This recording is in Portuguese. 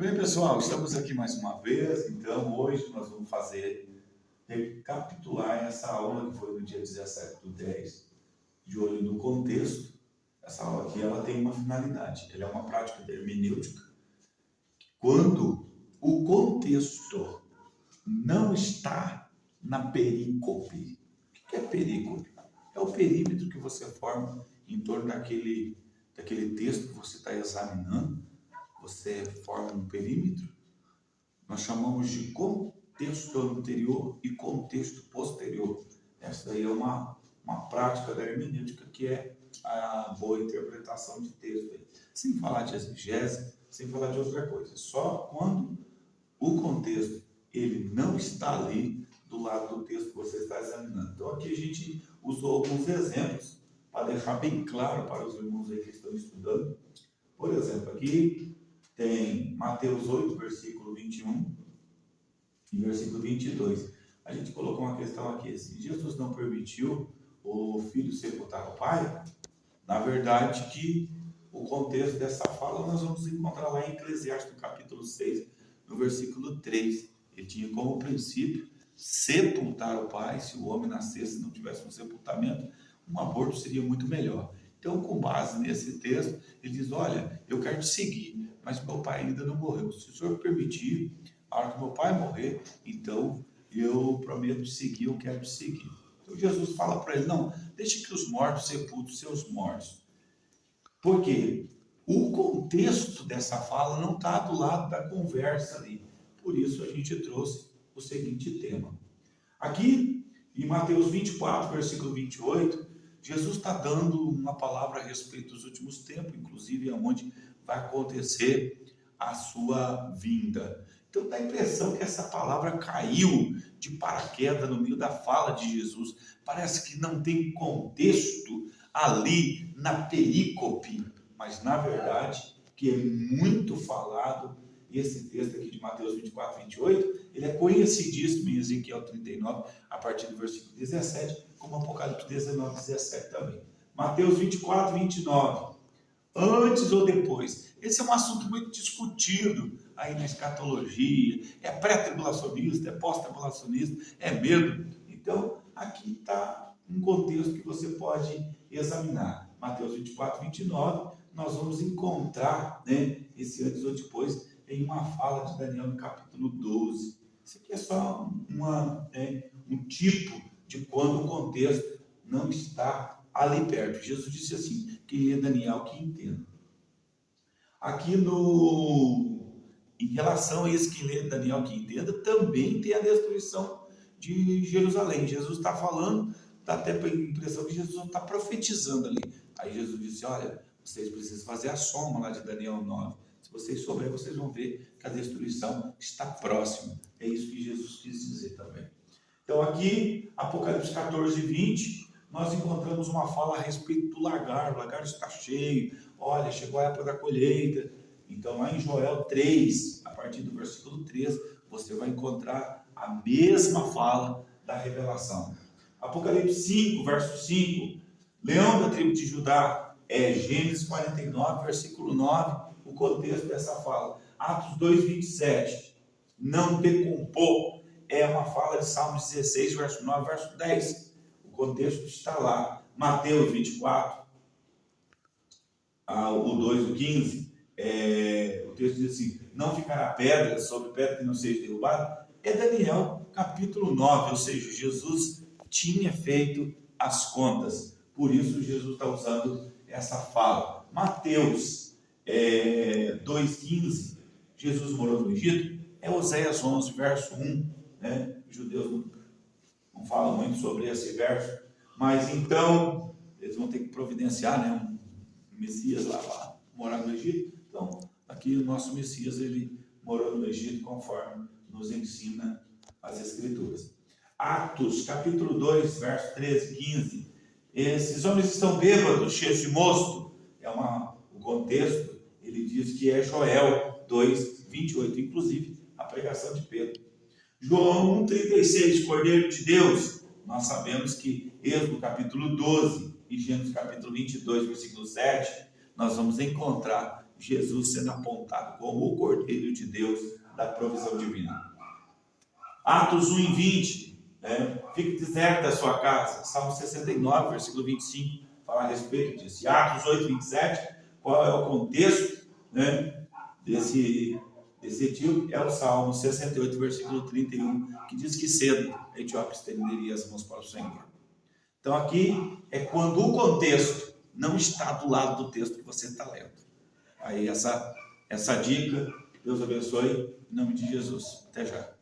bem, pessoal? Estamos aqui mais uma vez. Então, hoje nós vamos recapitular essa aula que foi no dia 17/10, de olho no contexto. Essa aula aqui ela tem uma finalidade, ela é uma prática de hermenêutica. Quando o contexto não está na perícope. O que é perícope? É o perímetro que você forma em torno daquele texto que você está examinando. Você forma um perímetro. Nós chamamos de contexto anterior e contexto posterior. Essa daí é uma prática da hermenêutica, que é a boa interpretação de texto. Sem falar de exegese, sem falar de outra coisa. Só quando o contexto ele não está ali do lado do texto que você está examinando. Então aqui a gente usou alguns exemplos para deixar bem claro para os irmãos aí que estão estudando. Por exemplo, aqui tem Mateus 8, versículo 21 e versículo 22. A gente colocou uma questão aqui. Se Jesus não permitiu o filho sepultar o pai, na verdade que o contexto dessa fala nós vamos encontrar lá em Eclesiastes, no capítulo 6, no versículo 3. Ele tinha como princípio sepultar o pai. Se o homem nascesse e não tivesse um sepultamento, um aborto seria muito melhor. Então, com base nesse texto, ele diz: olha, eu quero te seguir, mas meu pai ainda não morreu. Se o senhor permitir, a hora que meu pai morrer, então eu prometo te seguir, eu quero te seguir. Então Jesus fala para ele: não, deixe que os mortos sepultem seus mortos. Por quê? O contexto dessa fala não está do lado da conversa ali. Por isso a gente trouxe o seguinte tema. Aqui, em Mateus 24, versículo 28, Jesus está dando uma palavra a respeito dos últimos tempos, inclusive aonde vai acontecer a sua vinda. Então dá a impressão que essa palavra caiu de paraquedas no meio da fala de Jesus. Parece que não tem contexto ali na perícope, mas na verdade que é muito falado. Esse texto aqui de Mateus 24, 28, ele é conhecidíssimo em Ezequiel 39, a partir do versículo 17, como Apocalipse 19, 17 também. Mateus 24, 29, antes ou depois. Esse é um assunto muito discutido aí na escatologia. É pré-tribulacionista, é pós-tribulacionista, é medo. Então, aqui está um contexto que você pode examinar. Mateus 24, 29, nós vamos encontrar, esse antes ou depois em uma fala de Daniel no capítulo 12. Isso aqui é só um tipo de quando o contexto não está ali perto. Jesus disse assim, quem lê Daniel que entenda. Aqui em relação a esse que lê Daniel que entenda, também tem a destruição de Jerusalém. Jesus está falando, dá até a impressão que Jesus está profetizando ali. Aí Jesus disse: olha, vocês precisam fazer a soma lá de Daniel 9. Se vocês souberem, vocês vão ver que a destruição está próxima. É isso que Jesus quis dizer também. Então aqui, Apocalipse 14, 20, nós encontramos uma fala a respeito do lagar. O lagar está cheio. Olha, chegou a época da colheita. Então lá em Joel 3, a partir do versículo 3, você vai encontrar a mesma fala da revelação. Apocalipse 5, verso 5, leão da tribo de Judá, Gênesis 49, versículo 9, o contexto dessa fala. Atos 2, 27, não decompor, é uma fala de Salmos 16, verso 9, verso 10. O contexto está lá. Mateus 24, o 2, o 15, o texto diz assim: não ficará pedra sobre pedra que não seja derrubada. É Daniel capítulo 9, ou seja, Jesus tinha feito as contas. Por isso Jesus está usando essa fala. Mateus 2,15, Jesus morou no Egito. É Oséias 11, verso 1. Os judeus não falam muito sobre esse verso. Mas então, eles vão ter que providenciar um Messias lá para morar no Egito. Então, aqui o nosso Messias, ele morou no Egito conforme nos ensina as Escrituras. Atos, capítulo 2, verso 13 e 15. Esses homens estão bêbados, cheios de mosto. O contexto, ele diz que é Joel 2, 28, inclusive a pregação de Pedro. João 1,36, Cordeiro de Deus. Nós sabemos que Êxodo capítulo 12 e Gênesis capítulo 22, versículo 7, nós vamos encontrar Jesus sendo apontado como o Cordeiro de Deus da provisão divina. Atos 1:20, né? Fique deserta a sua casa. Salmo 69, versículo 25, fala a respeito disso. E Atos 8:27, qual é o contexto, né, desse etíope? É o Salmo 68, versículo 31, que diz que cedo a Etiópia estenderia as mãos para o Senhor. Então aqui é quando o contexto não está do lado do texto que você está lendo. Aí essa dica, Deus abençoe, em nome de Jesus. Até já.